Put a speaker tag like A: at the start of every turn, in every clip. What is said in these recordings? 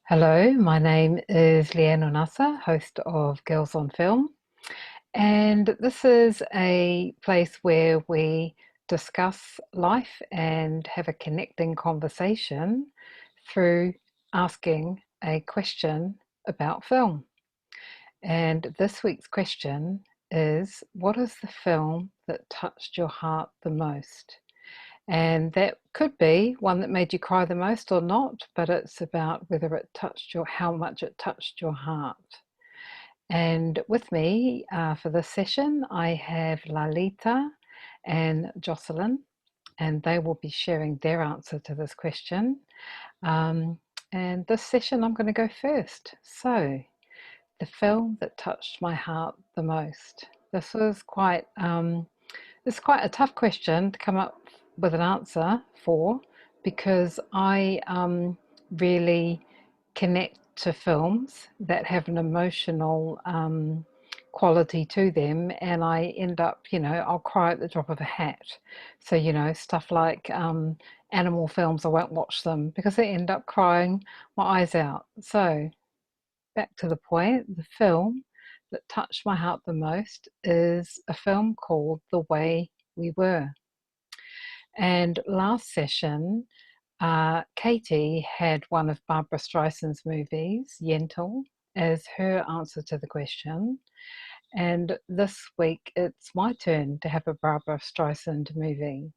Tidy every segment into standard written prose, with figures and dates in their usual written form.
A: Hello, my name is Leanne Onasa, host of Girls on Film, and this is a place where we discuss life and have a connecting conversation through asking a question about film. And this week's question is, what is the film that touched your heart the most? And that could be one that made you cry the most or not, but it's about whether it touched how much it touched your heart. And with me for this session, I have Lalita and Jocelyn, and they will be sharing their answer to this question. And this session, I'm going to go first. So, the film that touched my heart the most. This was it's quite a tough question to come up with an answer for, because I really connect to films that have an emotional quality to them, and I end up, I'll cry at the drop of a hat. So, stuff like animal films, I won't watch them because I end up crying my eyes out. So, back to the point, the film that touched my heart the most is a film called W.A.S.P. And last session, Katie had one of Barbra Streisand's movies, Yentl, as her answer to the question. And this week, it's my turn to have a Barbra Streisand movie.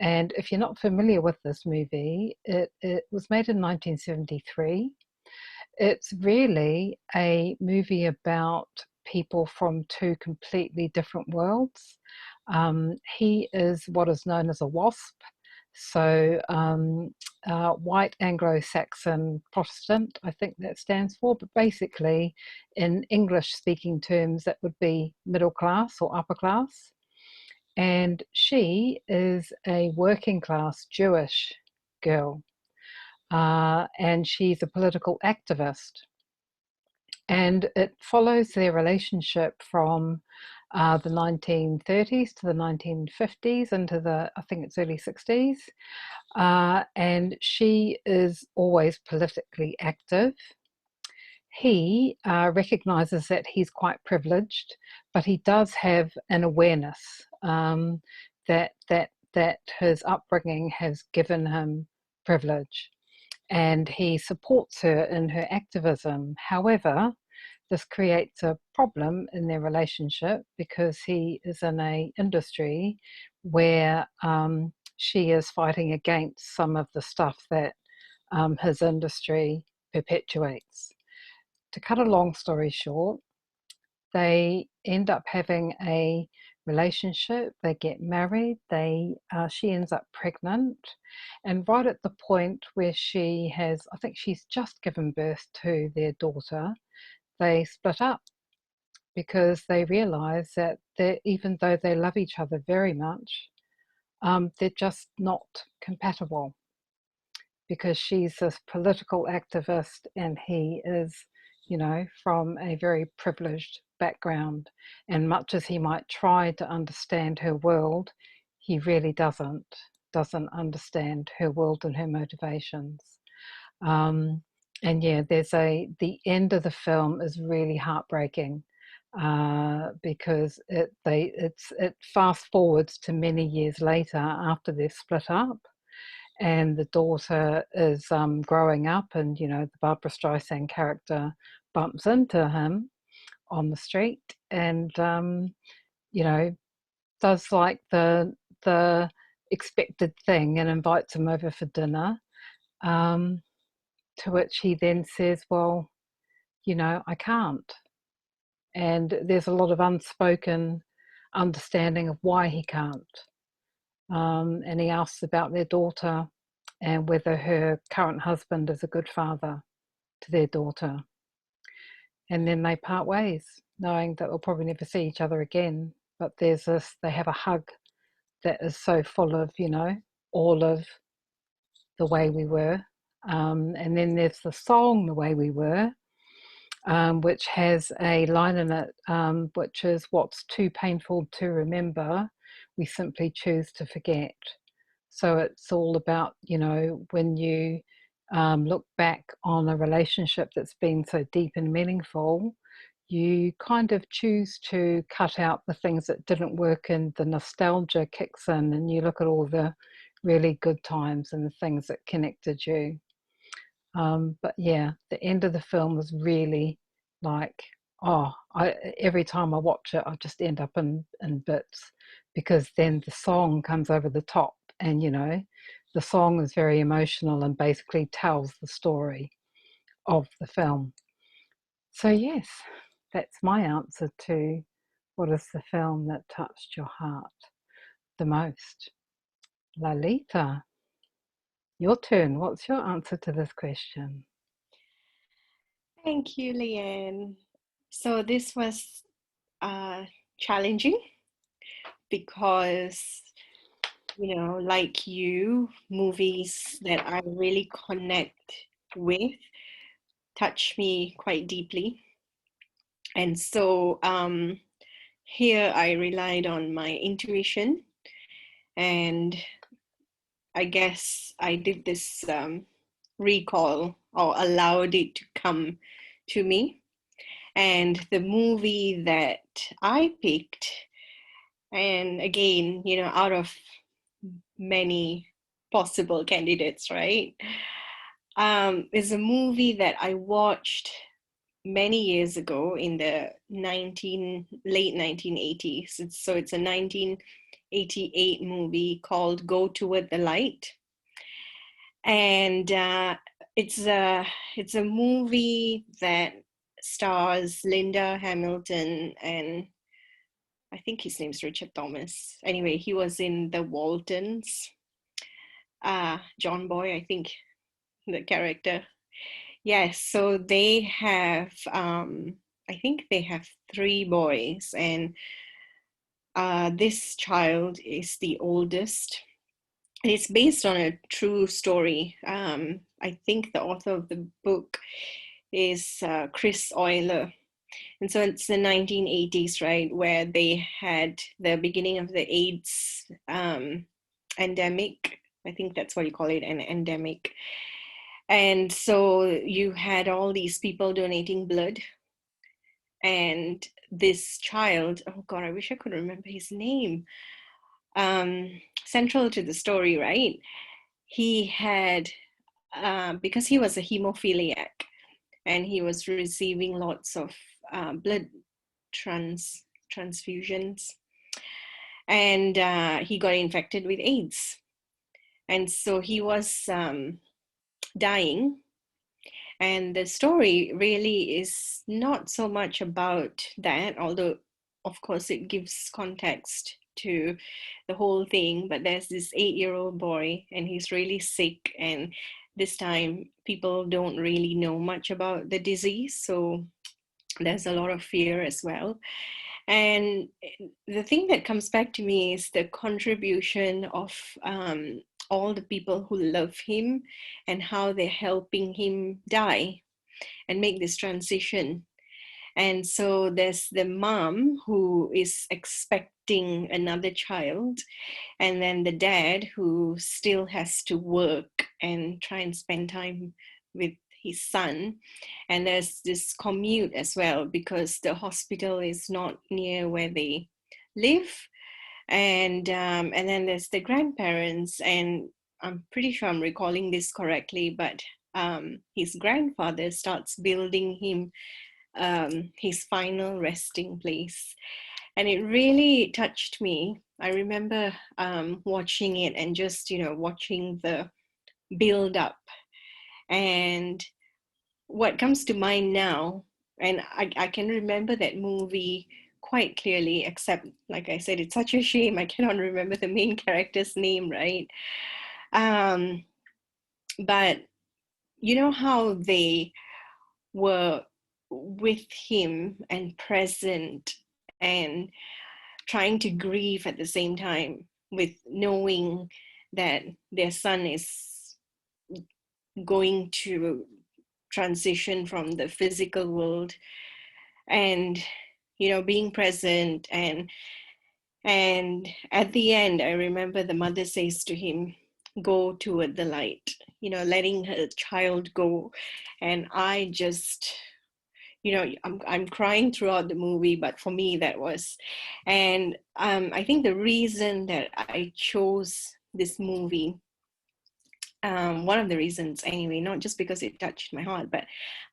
A: And if you're not familiar with this movie, it was made in 1973. It's really a movie about people from two completely different worlds. He is what is known as a W.A.S.P, so white Anglo-Saxon Protestant, I think that stands for, but basically in English-speaking terms, that would be middle class or upper class. And she is a working class Jewish girl, and she's a political activist. And it follows their relationship from the 1930s to the 1950s into I think it's early 60s. And she is always politically active. He recognizes that he's quite privileged, but he does have an awareness that his upbringing has given him privilege, and he supports her in her activism. However, this creates a problem in their relationship because he is in an industry where she is fighting against some of the stuff that his industry perpetuates. To cut a long story short, they end up having a relationship, they get married, she ends up pregnant, and right at the point where I think she's just given birth to their daughter, they split up because they realize that even though they love each other very much, they're just not compatible, because she's this political activist and he is, from a very privileged background. And much as he might try to understand her world, he really doesn't understand her world and her motivations. And yeah, the end of the film is really heartbreaking, because it fast forwards to many years later after they've split up, and the daughter is growing up, and the Barbra Streisand character bumps into him on the street, and you know does like the expected thing and invites him over for dinner, um, to which he then says, well, I can't. And there's a lot of unspoken understanding of why he can't. And he asks about their daughter and whether her current husband is a good father to their daughter. And then they part ways, knowing that they'll probably never see each other again. But they have a hug that is so full of, all of the way we were. And then there's the song, The Way We Were, which has a line in it, which is, what's too painful to remember, we simply choose to forget. So it's all about, when you look back on a relationship that's been so deep and meaningful, you kind of choose to cut out the things that didn't work, and the nostalgia kicks in, and you look at all the really good times and the things that connected you. But yeah, the end of the film was really like, oh, every time I watch it, I just end up in bits, because then the song comes over the top, and the song is very emotional and basically tells the story of the film. So yes, that's my answer to what is the film that touched your heart the most. Lalita, your turn. What's your answer to this question?
B: Thank you, Leanne. So this was challenging because, like you, movies that I really connect with touch me quite deeply. And so here I relied on my intuition, and I guess I did this recall, or allowed it to come to me. And the movie that I picked, and again, out of many possible candidates, right? Is a movie that I watched many years ago in the late 1980s. So it's a 1988 movie called Go Toward the Light. And it's a movie that stars Linda Hamilton, and I think his name's Richard Thomas. Anyway, he was in The Waltons. John Boy, I think, the character. Yes, so they have, I think they have three boys, and this child is the oldest. It's based on a true story. I think the author of the book is Chris Oyler. And so it's the 1980s, right, where they had the beginning of the AIDS endemic. I think that's what you call it, an endemic. And so you had all these people donating blood. And this child, oh God, I wish I could remember his name. Central to the story, right? He had, because he was a hemophiliac, and he was receiving lots of blood transfusions, and he got infected with AIDS, and so he was dying. And the story really is not so much about that, although of course it gives context to the whole thing. But there's this 8-year-old boy, and he's really sick, and this time people don't really know much about the disease, so there's a lot of fear as well. And the thing that comes back to me is the contribution of all the people who love him, and how they're helping him die and make this transition. And so there's the mom who is expecting another child, and then the dad who still has to work and try and spend time with his son. And there's this commute as well, because the hospital is not near where they live. And then there's the grandparents, and I'm pretty sure I'm recalling this correctly, but his grandfather starts building him his final resting place. And it really touched me. I remember watching it, and just, watching the build up. And what comes to mind now, and I can remember that movie quite clearly, except, like I said, it's such a shame I cannot remember the main character's name, right? Um, but you know how they were with him and present, and trying to grieve at the same time, with knowing that their son is going to transition from the physical world, and being present. And at the end, I remember the mother says to him, go toward the light, letting her child go. And I just, I'm crying throughout the movie, but for me that was, and I think the reason that I chose this movie, one of the reasons anyway, not just because it touched my heart, but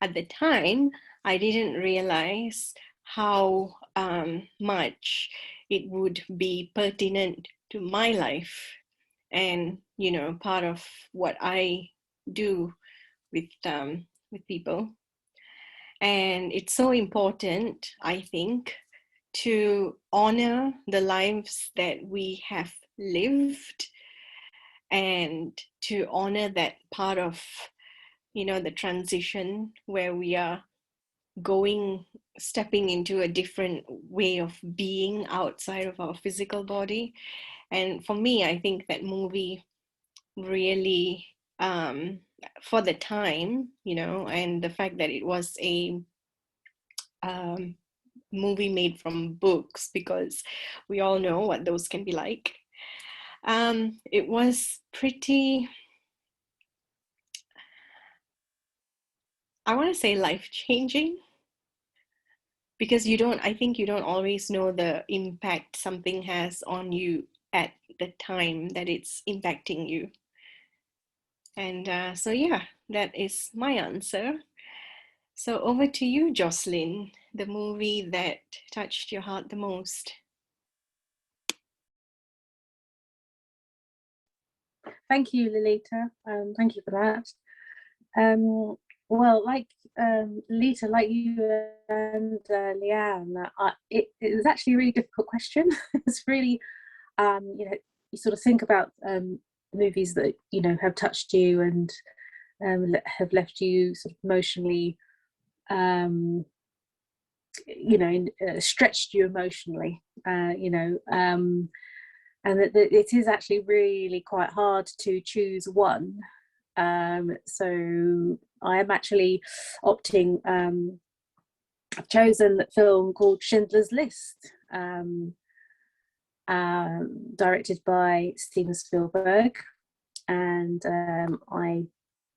B: at the time I didn't realize how much it would be pertinent to my life, and part of what I do with people. And it's so important, I think, to honor the lives that we have lived, and to honor that part of the transition where we are stepping into a different way of being outside of our physical body. And for me, I think that movie really, for the time, and the fact that it was a movie made from books, because we all know what those can be like. It was pretty, I want to say, life-changing, because I think you don't always know the impact something has on you at the time that it's impacting you. And so yeah, that is my answer. So over to you, Jocelyn, the movie that touched your heart the most.
C: Thank you, Lolita. Thank you for that. Well, like Lolita, like you and Leanne, it was actually a really difficult question. It's really, you sort of think about movies that have touched you and have left you sort of emotionally, stretched you emotionally, and that it is actually really quite hard to choose one. So I am actually opting, I've chosen a film called Schindler's List, directed by Steven Spielberg. And I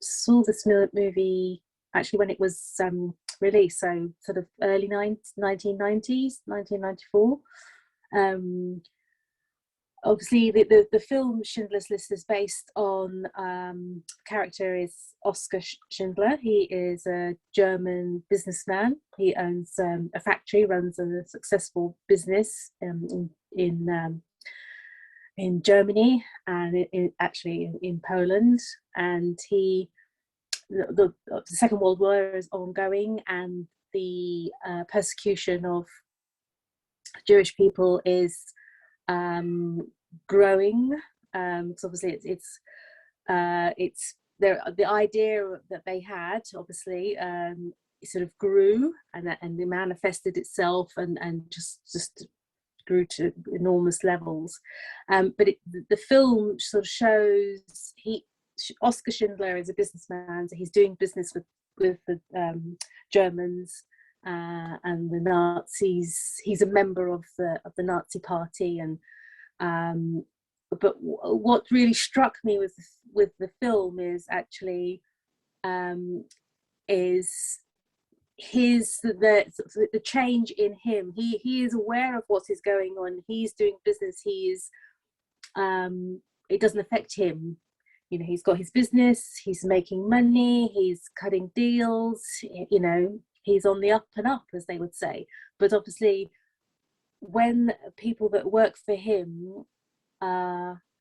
C: saw this movie actually when it was released, so sort of early 1990s, 1994. Obviously, the film Schindler's List is based on character is Oskar Schindler. He is a German businessman. He owns a factory, runs a successful business in Germany, and actually in Poland. And the Second World War is ongoing, and the persecution of Jewish people is growing. So obviously it's the idea that they had, obviously, sort of grew, and it manifested itself and just grew to enormous levels. But the film sort of shows Oskar Schindler is a businessman, so he's doing business with the Germans and the Nazis. He's a member of the Nazi Party, and but what really struck me with the film is actually is the change in him. He is aware of what is going on. He's doing business. It doesn't affect him. He's got his business. He's making money. He's cutting deals. He's on the up and up, as they would say. But obviously, when people that work for him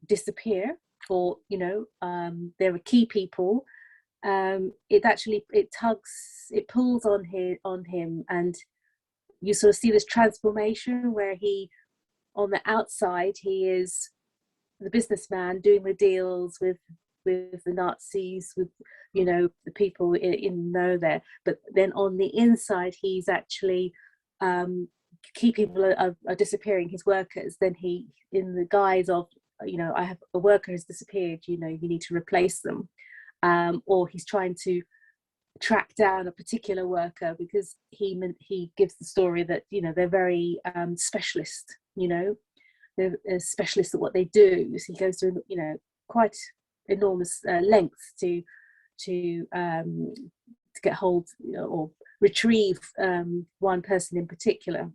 C: disappear, or there are key people, it pulls on him, and you sort of see this transformation where he, on the outside, he is the businessman doing the deals with the Nazis, with the people in know there, but then on the inside he's actually key people are disappearing, his workers. Then he, in the guise of I have a worker has disappeared, you need to replace them, or he's trying to track down a particular worker, because he gives the story that they're very specialist, they're specialists at what they do. So he goes through quite enormous lengths to get hold, or retrieve one person in particular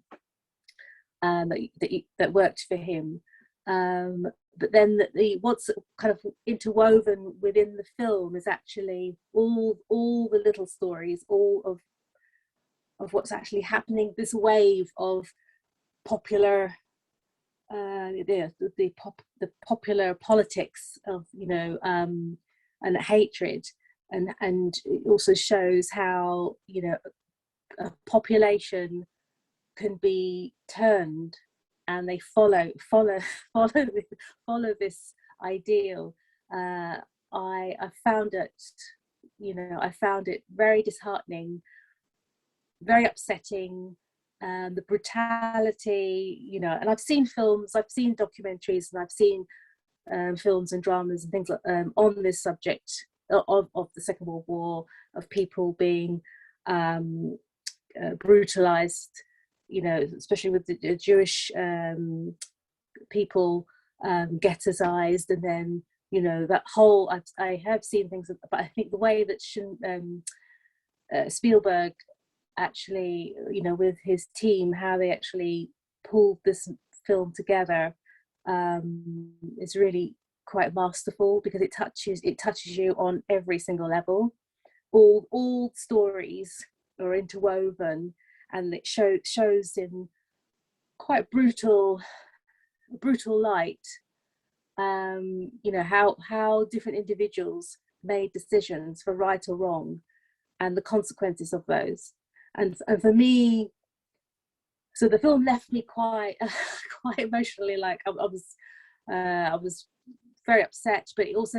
C: that worked for him. But then what's kind of interwoven within the film is actually all the little stories, all of what's actually happening. This wave of popular, the popular politics of, and hatred, and it also shows how, a population can be turned, and they follow this ideal. I found it very disheartening, very upsetting. The brutality, and I've seen films, I've seen documentaries, and I've seen films and dramas and things like, on this subject of the Second World War, of people being brutalized, especially with the Jewish people ghettoized, and then that whole, I have seen things, but I think the way that Spielberg actually, with his team, how they actually pulled this film together is really quite masterful, because it touches you on every single level. All stories are interwoven, and it shows in quite brutal light, how different individuals made decisions for right or wrong, and the consequences of those. And for me, so the film left me quite quite emotionally, like I was very upset, but it also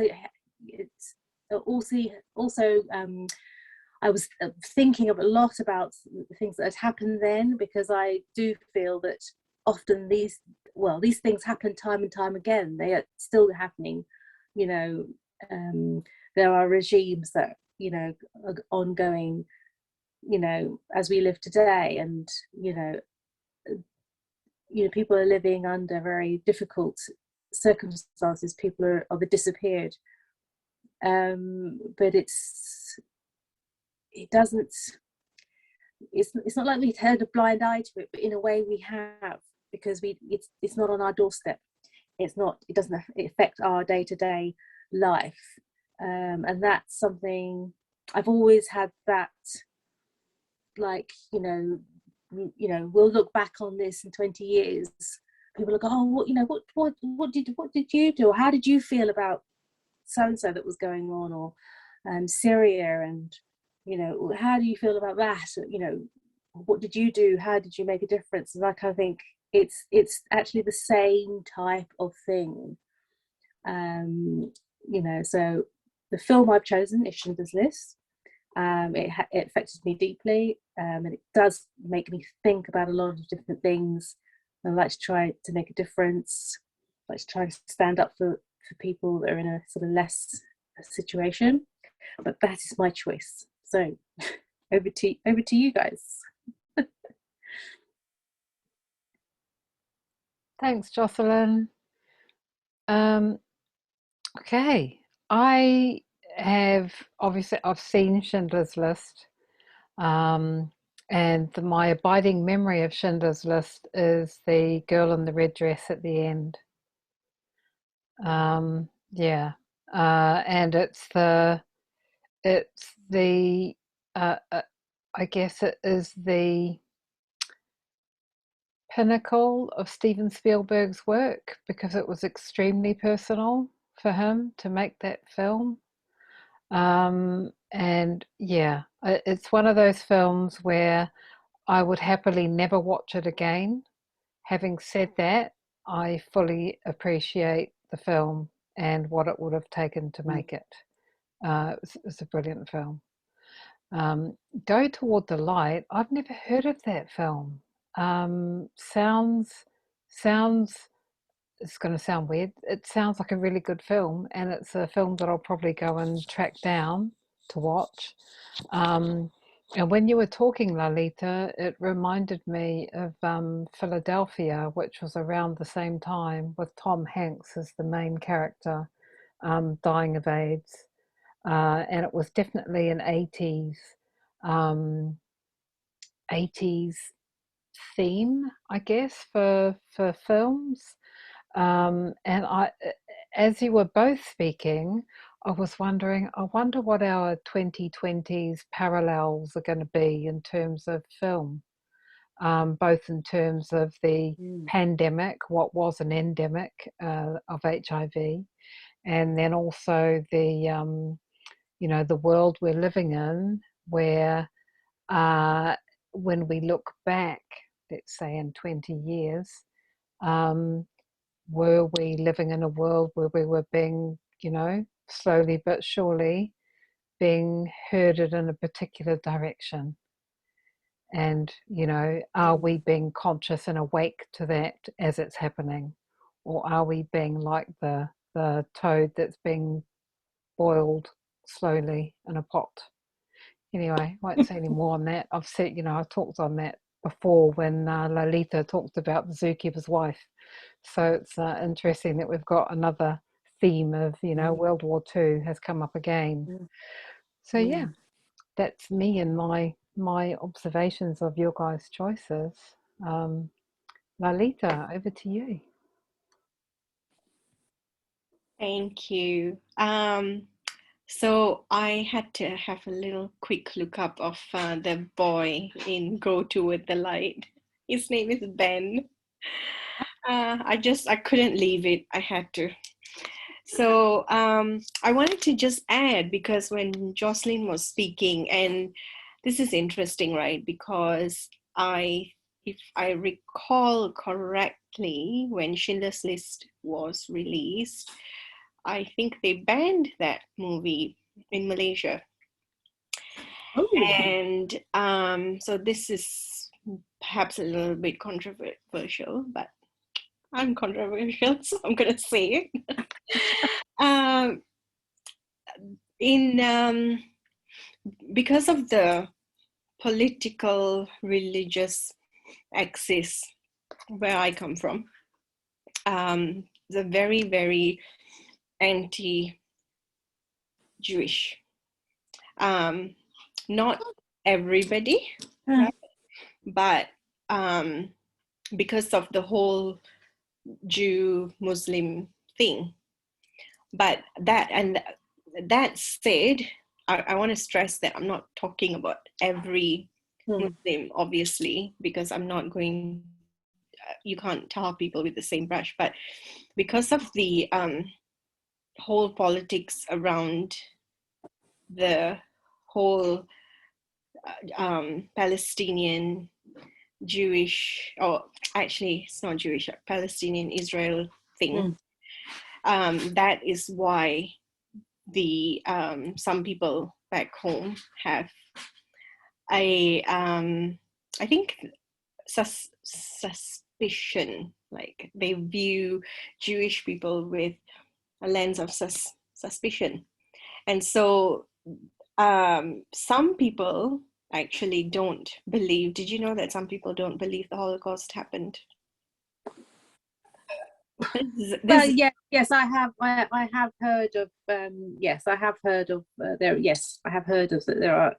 C: I was thinking a lot about the things that had happened then, because I do feel that often these things happen time and time again. They are still happening. There are regimes that are ongoing, as we live today, and people are living under very difficult circumstances. People are disappeared, but it's not like we turned a blind eye to it, but in a way we have, because it's not on our doorstep. It doesn't affect our day-to-day life, and that's something I've always had, that we'll look back on this in 20 years. People will go, oh, what did you do? Or how did you feel about so-and-so that was going on? Or Syria, and, how do you feel about that? What did you do? How did you make a difference? And I kind of think it's actually the same type of thing. So the film I've chosen is Schindler's List. It affected me deeply, and it does make me think about a lot of different things. I like to try to make a difference. I like to try to stand up for people that are in a sort of less situation. But that is my choice. So over to you guys.
A: Thanks, Jocelyn. Okay, I've seen Schindler's List, and my abiding memory of Schindler's List is the girl in the red dress at the end. And I guess it is the pinnacle of Steven Spielberg's work, because it was extremely personal for him to make that film. It's one of those films where I would happily never watch it again. Having said that, I fully appreciate the film and what it would have taken to make it. It's a brilliant film. Go Toward the Light, I've never heard of that film. Sounds, it's going to sound weird. It sounds like a really good film, and it's a film that I'll probably go and track down to watch. And when you were talking, Lalita, it reminded me of Philadelphia, which was around the same time, with Tom Hanks as the main character. dying of AIDS. And it was definitely an 80s theme, I guess, for films. And as you were both speaking, I was wondering, I wonder what our 2020s parallels are going to be in terms of film, both in terms of the pandemic, what was an endemic of HIV, and then also the the world we're living in, where when we look back, let's say in 20 years, were we living in a world where we were being, slowly but surely being herded in a particular direction? And, are we being conscious and awake to that as it's happening? Or are we being like the toad that's being boiled slowly in a pot? Anyway, won't say any more on that. I've said, I talked on that before when Lalita talked about the zookeeper's wife. So it's interesting that we've got another theme of, World War II has come up again. So yeah, that's me and my observations of your guys' choices. Lalita, over to you.
B: Thank you. So I had to have a little quick look up of the boy in Go Toward the Light. His name is Ben. I couldn't leave it. I had to. So I wanted to just add, because when Jocelyn was speaking, and this is interesting, right? Because if I recall correctly, when Schindler's List was released, I think they banned that movie in Malaysia. Oh. And so this is perhaps a little bit controversial, but I'm controversial, so I'm going to say it. Because of the political, religious axis where I come from, the very, very anti-Jewish. Not everybody, right? But because of the whole Jew-Muslim thing. But that said, I want to stress that I'm not talking about every Muslim, obviously, because I'm not going, you can't tar people with the same brush. But because of the whole politics around the whole Palestinian Jewish, or actually it's not Jewish, Palestinian Israel thing, that is why the some people back home have a I think suspicion, like they view Jewish people with a lens of suspicion. And so some people actually don't believe. Did you know that some people don't believe the Holocaust happened?
C: Well, yes, I have heard of. Yes, I have heard of there. Yes, I have heard of that. There are,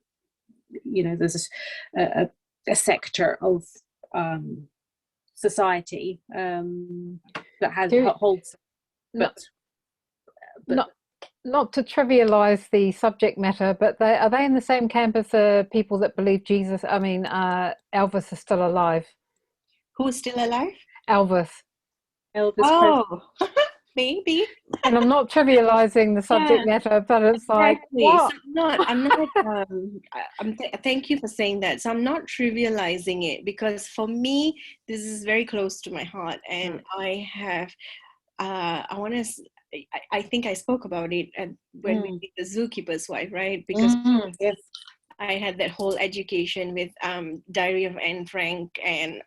C: there's a sector of society that holds, but
A: not to trivialize the subject matter, but are they in the same camp as the people that believe Jesus? I mean, Elvis is still alive.
B: Who is still alive?
A: Elvis.
B: Oh, maybe.
A: And I'm not trivializing the subject matter, but it's like, what?
B: So thank you for saying that. So I'm not trivializing it, because for me, this is very close to my heart, and I have, I think I spoke about it when we did the Zookeeper's Wife, right? Because I had that whole education with Diary of Anne Frank, and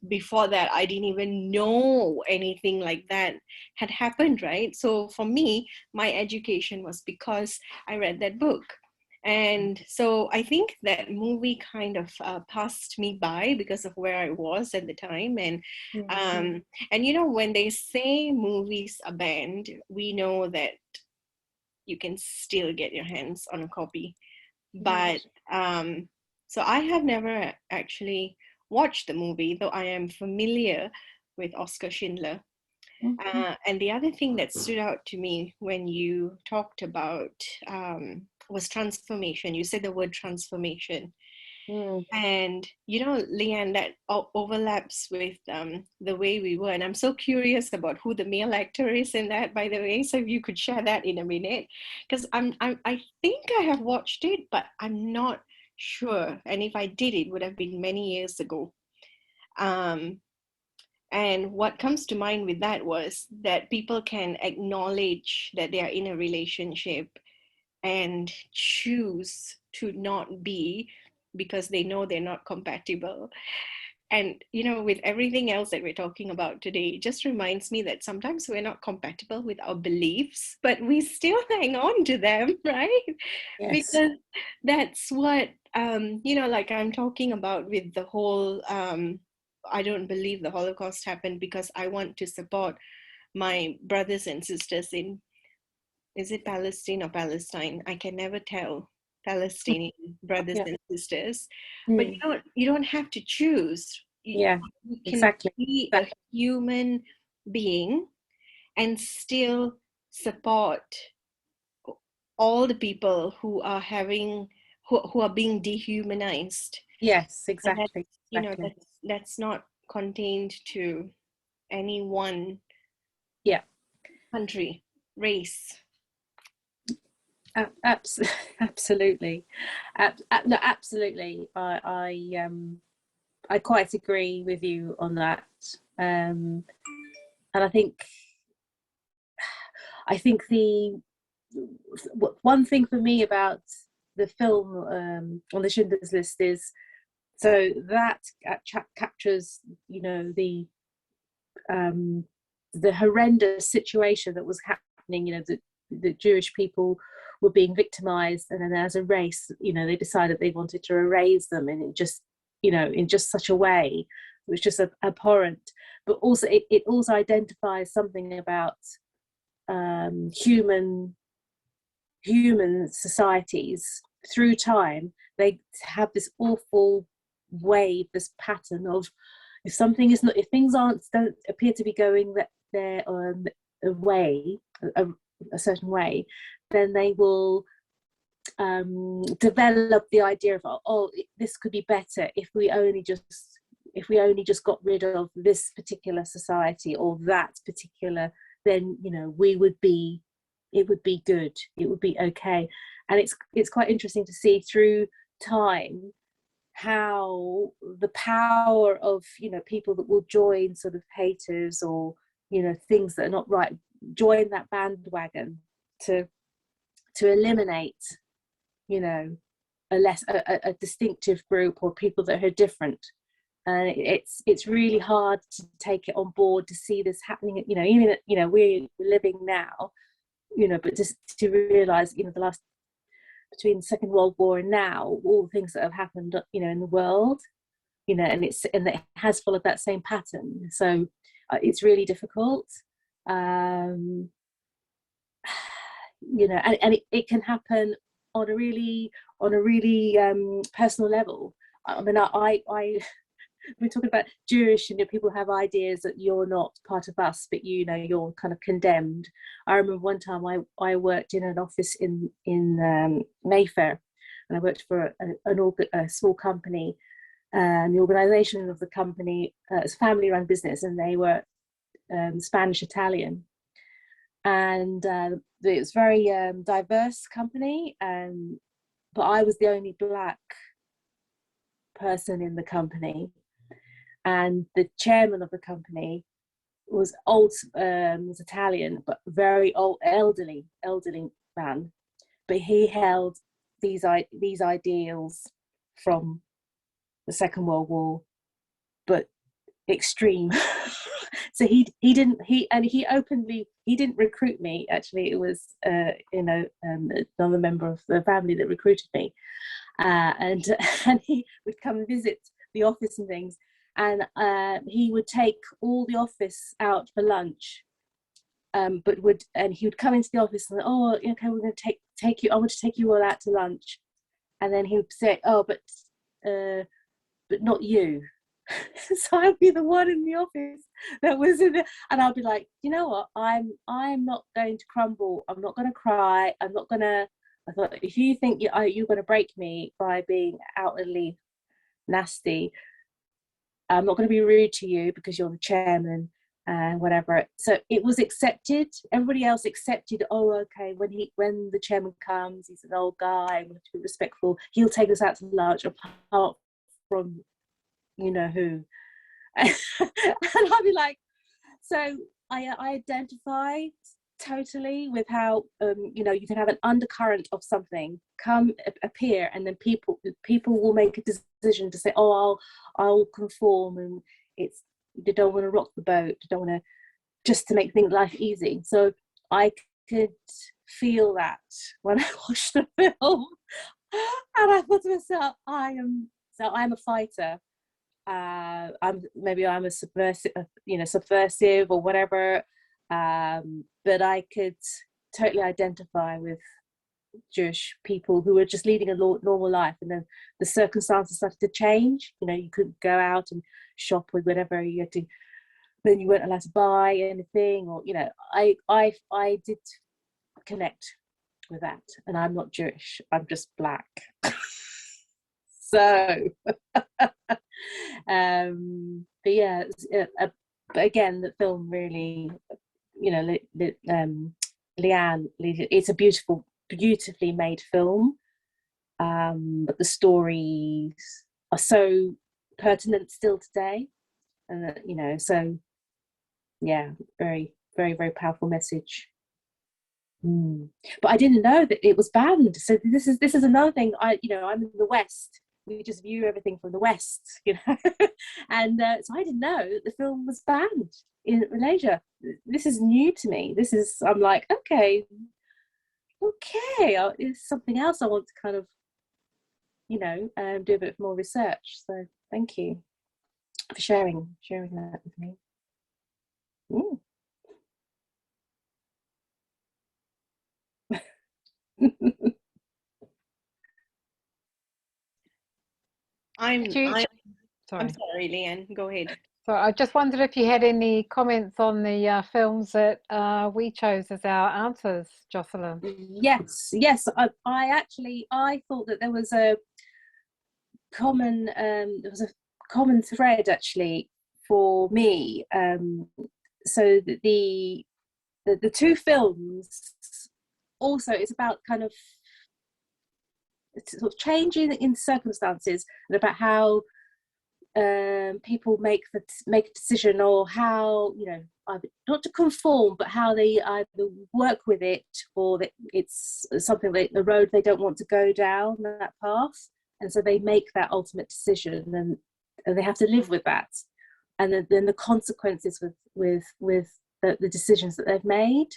B: before that, I didn't even know anything like that had happened, right? So for me, my education was because I read that book. And so I think that movie kind of passed me by because of where I was at the time. And and when they say movies are banned, we know that you can still get your hands on a copy. But so I have never actually watched the movie, though I am familiar with Oskar Schindler. And the other thing that stood out to me when you talked about was transformation. You said the word transformation. And, you know, Leanne, that overlaps with the way we were. And I'm so curious about who the male actor is in that, by the way. So if you could share that in a minute, because I think I have watched it, but I'm not sure. And if I did, it would have been many years ago. And what comes to mind with that was that people can acknowledge that they are in a relationship and choose to not be because they know they're not compatible. And, you know, with everything else that we're talking about today, it just reminds me that sometimes we're not compatible with our beliefs, but we still hang on to them, right?
C: Yes.
B: Because that's what, you know, like I'm talking about with the whole, I don't believe the Holocaust happened because I want to support my brothers and sisters in, is it Palestine or Palestine? I can never tell. Palestinian brothers and sisters, but you don't have to choose. You can be a human being and still support all the people who are having who are being dehumanized.
C: Yes, exactly.
B: You know, that's not contained to any one country, race.
C: Absolutely. No, absolutely. I quite agree with you on that. And I think the one thing for me about the film on the Schindler's List is, so that captures, you know, the horrendous situation that was happening. You know, the Jewish people were being victimized, and then as a race, you know, they decided they wanted to erase them, and it just, you know, in just such a way, it was just abhorrent. But also it also identifies something about human societies through time. They have this awful way, this pattern of, if something is not, if things don't appear to be going their way, a certain way, then they will develop the idea of, oh, this could be better if we only just got rid of this particular society or that particular, then, you know, it would be good, it would be okay. And it's quite interesting to see through time how the power of, you know, people that will join sort of haters or, you know, things that are not right, join that bandwagon to eliminate, you know, a distinctive group or people that are different. And it's really hard to take it on board, to see this happening, you know, even, you know, we're living now, you know, but just to realize, you know, the last, between the Second World War and now, all the things that have happened, you know, in the world, you know, and it has followed that same pattern. So it's really difficult, you know, and it can happen on a really personal level. I mean, we're talking about Jewish, you know, people have ideas that you're not part of us, but, you know, you're kind of condemned. I remember one time I worked in an office in Mayfair, and I worked for a small company, and the organisation of the company is a family-run business, and they were Spanish Italian, and it was a very diverse company, but I was the only black person in the company. And the chairman of the company was was Italian, but very old, elderly man. But he held these ideals from the Second World War, but extreme. So he didn't recruit me. Actually, it was you know, another member of the family that recruited me, and he would come and visit the office and things. And he would take all the office out for lunch, and he would come into the office and, oh, okay, we're going to take you. I want to take you all out to lunch, and then he would say, oh, but not you. So I'd be the one in the office that was in it, and I'll be like, you know what, I'm not going to crumble. I'm not going to cry. I'm not going to. I thought, if you think you're going to break me by being outwardly nasty, I'm not going to be rude to you because you're the chairman and whatever. So it was accepted. Everybody else accepted. Oh, okay. When the chairman comes, he's an old guy. We have to be respectful. He'll take us out to lunch, apart from you know who. And I'll be like, so I identify totally with how you can have an undercurrent of something appear, and then people will make a decision to say, oh, I'll conform, and they don't want to rock the boat, they don't want to, just to make life easy. So I could feel that when I watched the film, and I thought to myself, I'm a fighter. I'm a subversive or whatever, but I could totally identify with Jewish people who were just leading a normal life, and then the circumstances started to change. You couldn't go out and shop with whatever you had to, then you weren't allowed to buy anything, or I did connect with that. And I'm not Jewish, I'm just black. So but yeah, but again, the film really, Leanne, it's a beautifully made film, but the stories are so pertinent still today, and so yeah, very, very, very powerful message. But I didn't know that it was banned. So this is another thing. I'm in the West. We just view everything from the West, and so I didn't know that the film was banned in Malaysia. This is new to me. I'm like, okay, it's something else I want to kind of, do a bit more research. So thank you for sharing that with me.
B: I'm sorry, Leanne, go ahead.
A: So I just wondered if you had any comments on the films that we chose as our answers, Jocelyn.
C: Yes. I thought that there was a common thread actually for me. So the two films also, it's about kind of sort of changing in circumstances, and about how people make a decision, or how either not to conform, but how they either work with it, or that it's something like the road they don't want to go down, that path, and so they make that ultimate decision, and they have to live with that, and then the consequences with the decisions that they've made.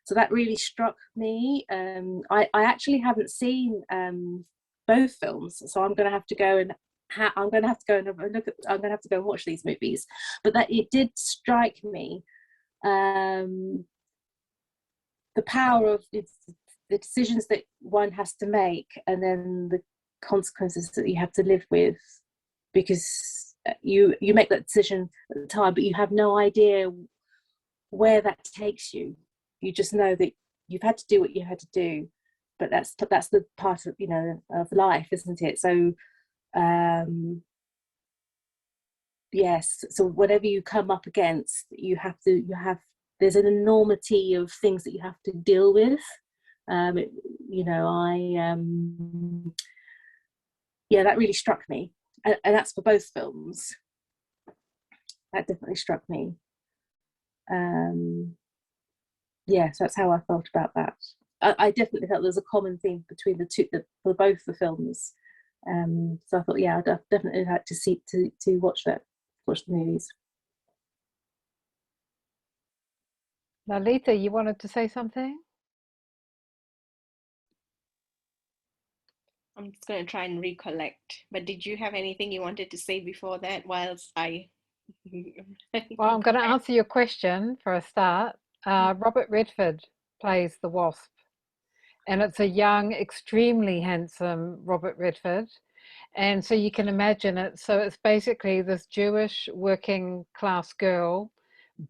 C: So that really struck me. I actually haven't seen both films, so I'm going to have to go and I'm going to have to go and watch these movies. But that it did strike me, the power of the decisions that one has to make, and then the consequences that you have to live with, because you make that decision at the time, but you have no idea where that takes you. You just know that you've had to do what you had to do, but that's the part of of life, isn't it? So yes, so whatever you come up against, there's an enormity of things that you have to deal with. That really struck me, and that's for both films. That definitely struck me. So that's how I felt about that. I definitely felt there was a common theme between the two, for both the films. So I thought, I'd definitely like to watch the movies.
A: Lalita, you wanted to say something?
B: I'm just going to try and recollect. But did you have anything you wanted to say before that? Whilst I...
A: Well, I'm going to answer your question for a start. Robert Redford plays the Wasp, and it's a young, extremely handsome Robert Redford. And so you can imagine it. So it's basically this Jewish working class girl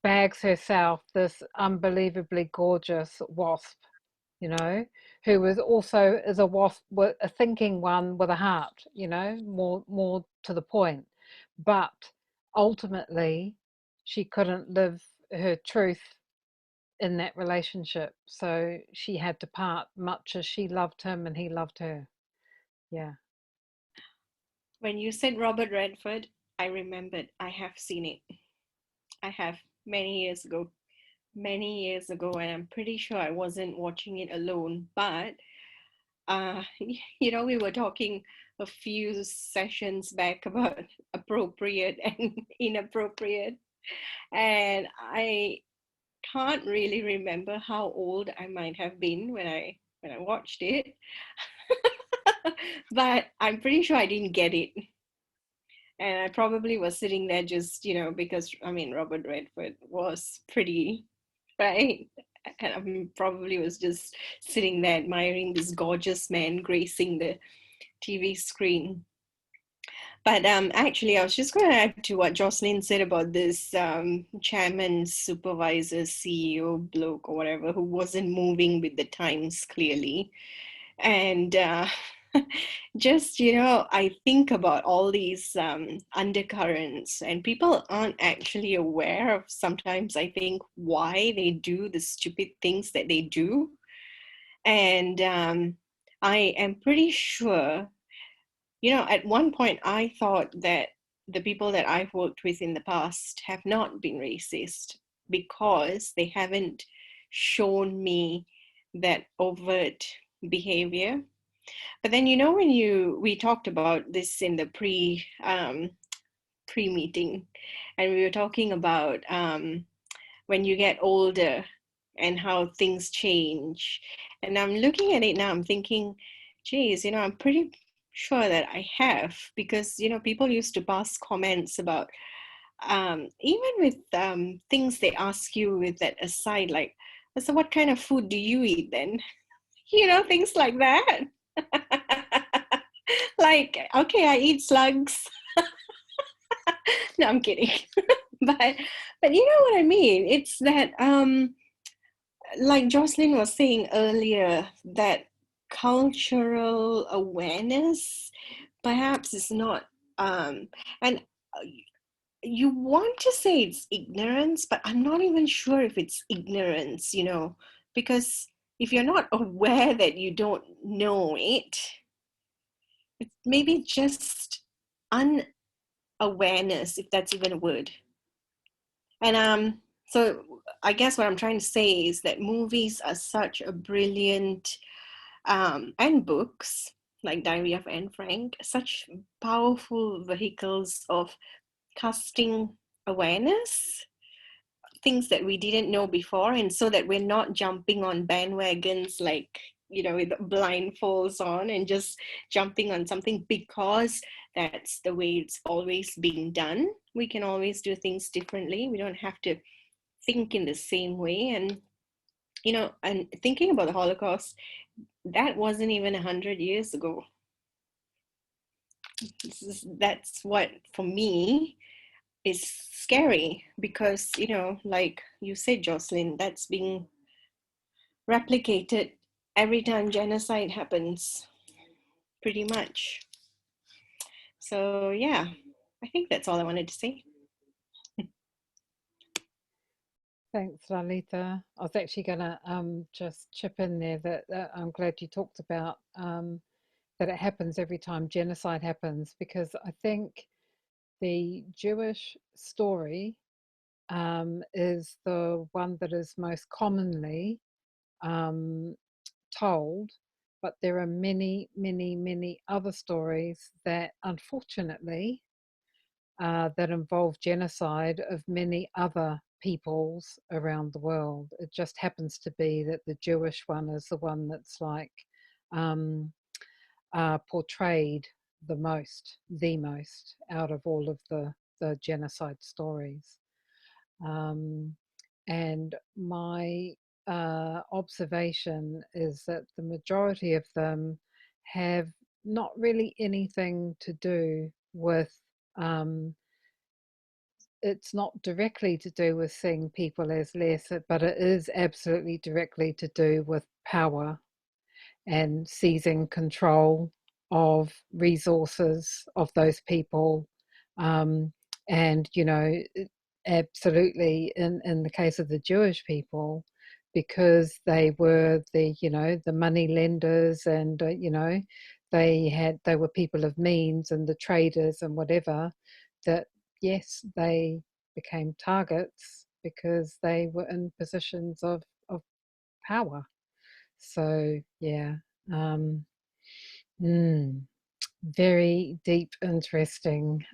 A: bags herself this unbelievably gorgeous wasp, you know, who is a wasp, a thinking one with a heart, you know, more to the point. But ultimately, she couldn't live her truth in that relationship, so she had to part, much as she loved him and he loved her. Yeah.
B: When you said Robert Redford, I remembered I have seen it. I have many years ago, and I'm pretty sure I wasn't watching it alone. But we were talking a few sessions back about appropriate and inappropriate, and I can't really remember how old I might have been when I watched it. But I'm pretty sure I didn't get it. And I probably was sitting there just, because Robert Redford was pretty, right? And I probably was just sitting there admiring this gorgeous man gracing the TV screen. But actually, I was just going to add to what Jocelyn said about this chairman, supervisor, CEO bloke or whatever, who wasn't moving with the times clearly. And just, I think about all these undercurrents, and people aren't actually aware of sometimes, I think, why they do the stupid things that they do. And I am pretty sure, at one point I thought that the people that I've worked with in the past have not been racist because they haven't shown me that overt behavior. But then, when we talked about this in the pre-meeting, and we were talking about when you get older and how things change. And I'm looking at it now, I'm thinking, geez, I'm pretty sure that I have, because, people used to pass comments about, even with things they ask you with that aside, like, so what kind of food do you eat then? Things like that. Like, okay, I eat slugs. No, I'm kidding. but you know what I mean? It's that, like Jocelyn was saying earlier, that cultural awareness perhaps is not, and you want to say it's ignorance, but I'm not even sure if it's ignorance, because if you're not aware that you don't know it, it's maybe just unawareness, if that's even a word. And so I guess what I'm trying to say is that movies are such a brilliant, and books like Diary of Anne Frank, such powerful vehicles of casting awareness, things that we didn't know before, and so that we're not jumping on bandwagons like, with blindfolds on and just jumping on something because that's the way it's always been done. We can always do things differently. We don't have to think in the same way. And and thinking about the Holocaust, that wasn't even 100 years ago. That's what, for me, is scary, because like you said, Jocelyn, that's being replicated every time genocide happens, pretty much. So yeah, I think that's all I wanted to say.
A: Thanks, Lalita. I was actually going to just chip in there that I'm glad you talked about that it happens every time genocide happens, because I think the Jewish story is the one that is most commonly told, but there are many, many, many other stories that unfortunately that involve genocide of many other peoples around the world. It just happens to be that the Jewish one is the one that's like portrayed the most out of all of the genocide stories. and my observation is that the majority of them have not really anything to do with, it's not directly to do with seeing people as less, but it is absolutely directly to do with power and seizing control of resources of those people. And, you know, absolutely in the case of the Jewish people, because they were the, you know, the money lenders, and, you know, they were people of means and the traders and whatever, that yes, they became targets because they were in positions of power. So yeah, um, mm, very deep, interesting,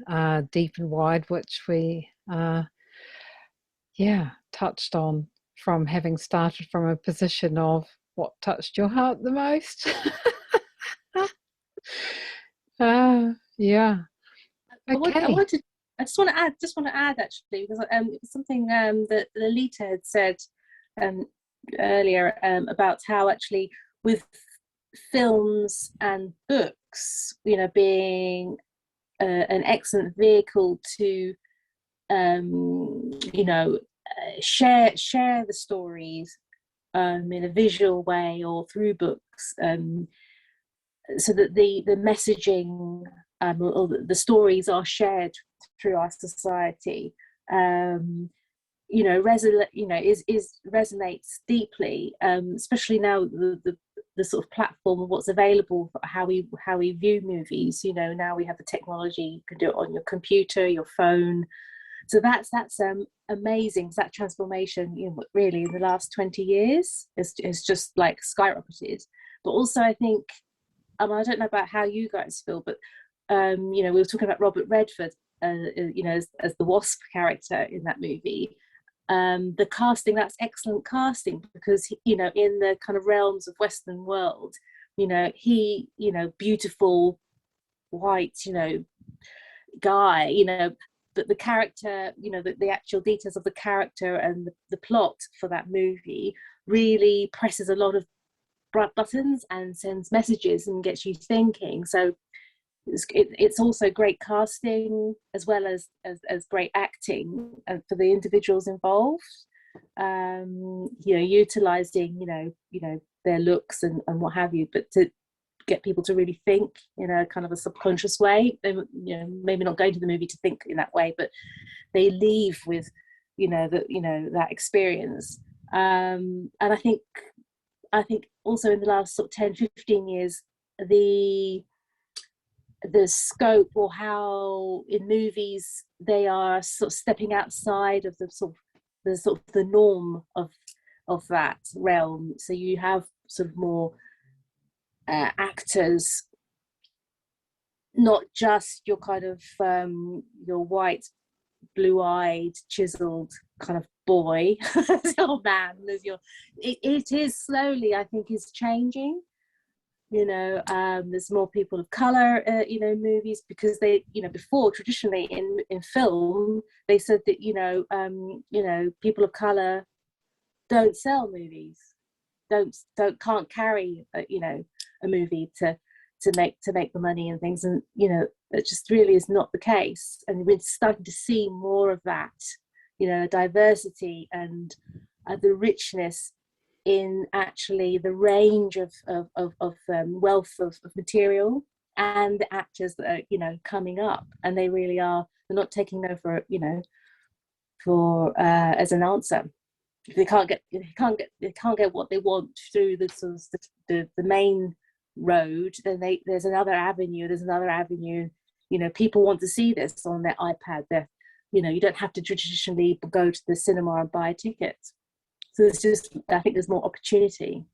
A: deep and wide, which we yeah, touched on, from having started from a position of what touched your heart the most. Yeah. Okay.
C: I just want to add actually, because it was something that Lolita had said earlier about how actually with films and books, you know, being an excellent vehicle to you know, share the stories in a visual way or through books, so that the messaging or the stories are shared through our society. You know, resonates deeply, especially now the sort of platform of what's available for how we view movies. You know, now we have the technology, you can do it on your computer, your phone. So that's amazing. That transformation, you know, really in the last 20 years is just like skyrocketed. But also, I think, I don't know about how you guys feel, but you know, we were talking about Robert Redford, you know, as the W.A.S.P character in that movie. The casting, that's excellent casting, because you know, in the kind of realms of Western world, you know, he, you know, beautiful white, you know, guy, you know, but the character, you know, the actual details of the character and the plot for that movie really presses a lot of buttons and sends messages and gets you thinking. So it's also great casting as well as great acting for the individuals involved. You know, utilizing you know their looks and what have you, but to get people to really think in a kind of a subconscious way. They, you know, maybe not going to the movie to think in that way, but they leave with, you know, that experience. And I think also in the last sort of 10, 15 years, the scope, or how in movies they are sort of stepping outside of the sort of the norm of that realm. So you have sort of more actors, not just your kind of your white, blue-eyed, chiseled kind of boy or man. It is slowly, I think, is changing. You know, there's more people of color, you know, movies, because they, you know, before traditionally in film they said that, you know, people of color don't sell movies, can't carry you know, a movie to make the money and things, and you know, it just really is not the case. And we're starting to see more of that, you know, diversity and the richness in actually the range of wealth of material, and the actors that are, you know, coming up, and they really are, they're not taking no for, you know, for as an answer. If they can't get what they want through the sort of the main road, then there's another avenue. You know, people want to see this on their iPad. You know, you don't have to traditionally go to the cinema and buy a ticket. So it's just, I think there's more opportunity.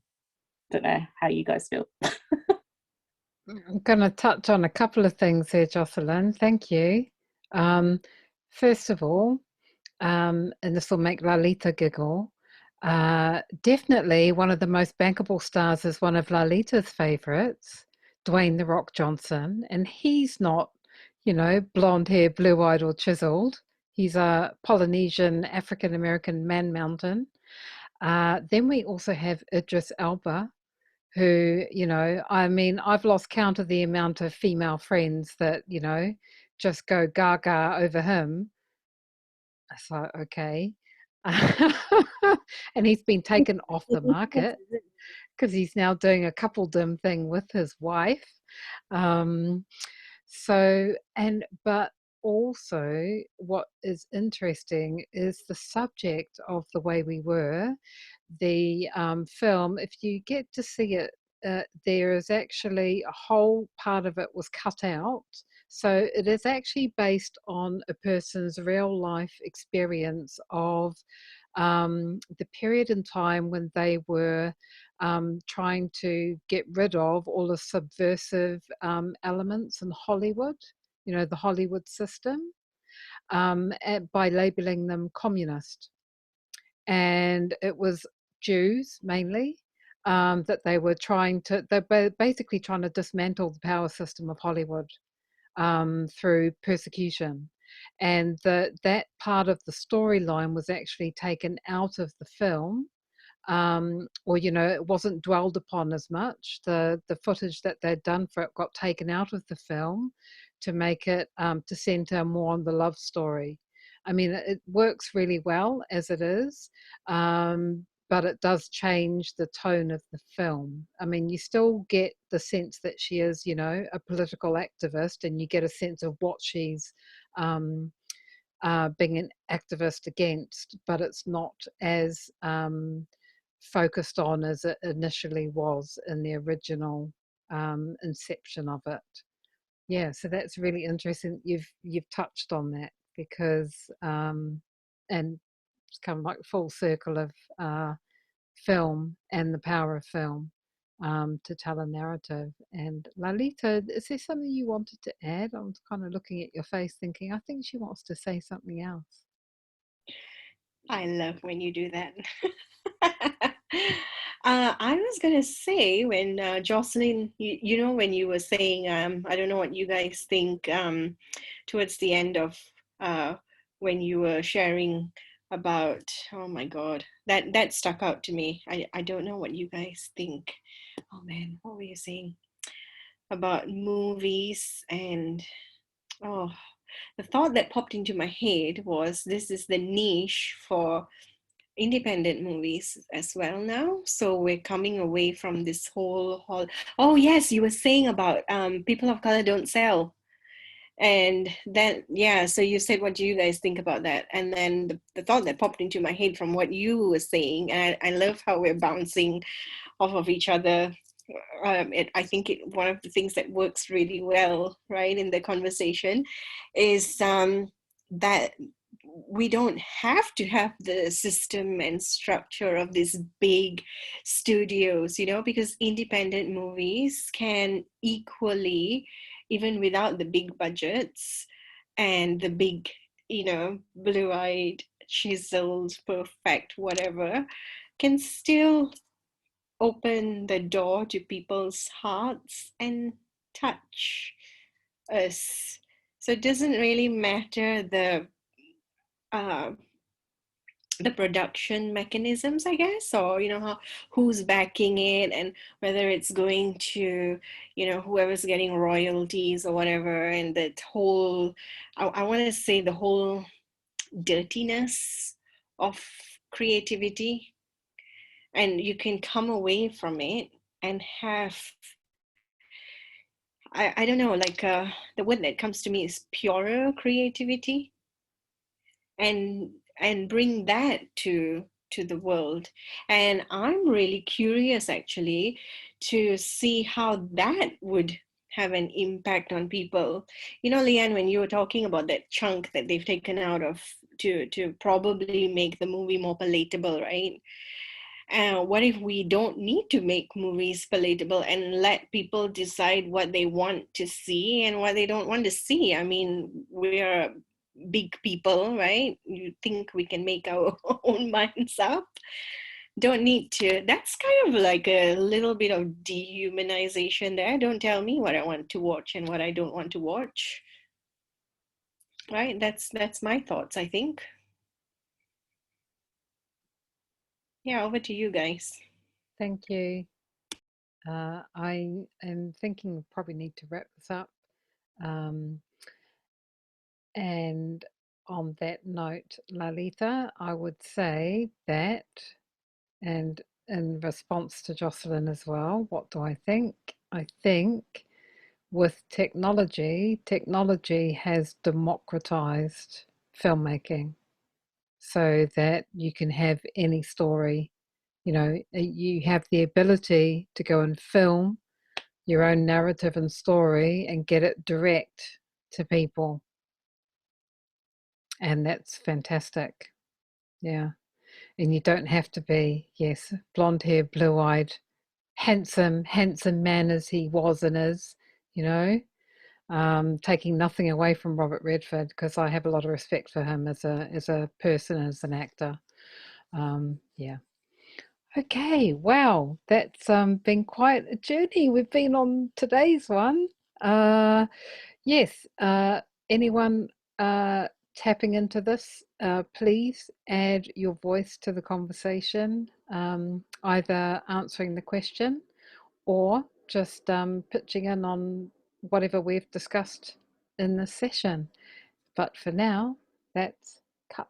C: Don't know how you guys feel.
A: I'm going to touch on a couple of things here, Jocelyn. Thank you. First of all, and this will make Lalita giggle, definitely one of the most bankable stars is one of Lalita's favourites, Dwayne "The Rock" Johnson, and he's not, you know, blonde hair, blue-eyed or chiseled. He's a Polynesian African-American man mountain. Then we also have Idris Elba, who, you know, I mean, I've lost count of the amount of female friends that, you know, just go gaga over him. So, okay. And he's been taken off the market because he's now doing a coupledom thing with his wife. But also what is interesting is the subject of The Way We Were, the film. If you get to see it, there is actually a whole part of it was cut out. So it is actually based on a person's real life experience of the period in time when they were trying to get rid of all the subversive elements in Hollywood, you know, the Hollywood system, by labeling them communist. And it was Jews mainly that they were basically trying to dismantle the power system of Hollywood through persecution. And that part of the storyline was actually taken out of the film, or, you know, it wasn't dwelled upon as much. The footage that they'd done for it got taken out of the film to make it, to center more on the love story. I mean, it works really well as it is, but it does change the tone of the film. I mean, you still get the sense that she is, you know, a political activist, and you get a sense of what she's being an activist against, but it's not as focused on as it initially was in the original inception of it. Yeah, so that's really interesting. You've touched on that, because and it's kind of like full circle of film and the power of film to tell a narrative. And Lalita, is there something you wanted to add? I'm kind of looking at your face thinking, I think she wants to say something else.
B: I love when you do that. I was going to say, when Jocelyn, you know, when you were saying, I don't know what you guys think, towards the end of when you were sharing about, oh my God, that stuck out to me. I don't know what you guys think. Oh man, what were you saying about movies? And oh, the thought that popped into my head was, this is the niche for independent movies as well now. So we're coming away from this whole oh yes, you were saying about people of color don't sell. And then, yeah, so you said, what do you guys think about that? And then the thought that popped into my head from what you were saying, and I love how we're bouncing off of each other. I think one of the things that works really well, right, in the conversation is that we don't have to have the system and structure of these big studios, you know, because independent movies can equally, even without the big budgets and the big, you know, blue-eyed, chiseled, perfect, whatever, can still open the door to people's hearts and touch us. So it doesn't really matter the production mechanisms, I guess, or, you know, who's backing it, and whether it's going to, you know, whoever's getting royalties or whatever. And that whole, I want to say, the whole dirtiness of creativity. And you can come away from it and have, I don't know, like the word that comes to me is purer creativity, and bring that to the world. And I'm really curious, actually, to see how that would have an impact on people. You know, Leanne, when you were talking about that chunk that they've taken out of to probably make the movie more palatable, right? What if we don't need to make movies palatable and let people decide what they want to see and what they don't want to see? I mean, we're big people, right? You think we can make our own minds up? Don't need to. That's kind of like a little bit of dehumanization there. Don't tell me what I want to watch and what I don't want to watch. Right, that's my thoughts, I think. Yeah, over to you guys.
A: Thank you. I am thinking we probably need to wrap this up. And on that note, Lalita, I would say that, and in response to Jocelyn as well, what do I think? I think with technology, technology has democratized filmmaking so that you can have any story. You know, you have the ability to go and film your own narrative and story and get it direct to people. And that's fantastic. Yeah. And you don't have to be, yes, blonde hair, blue eyed, handsome man as he was and is, you know, taking nothing away from Robert Redford, because I have a lot of respect for him as a person, as an actor. Yeah. Okay, wow, that's been quite a journey we've been on today's one. Yes, anyone tapping into this, please add your voice to the conversation, either answering the question or just pitching in on whatever we've discussed in this session. But for now, that's cut.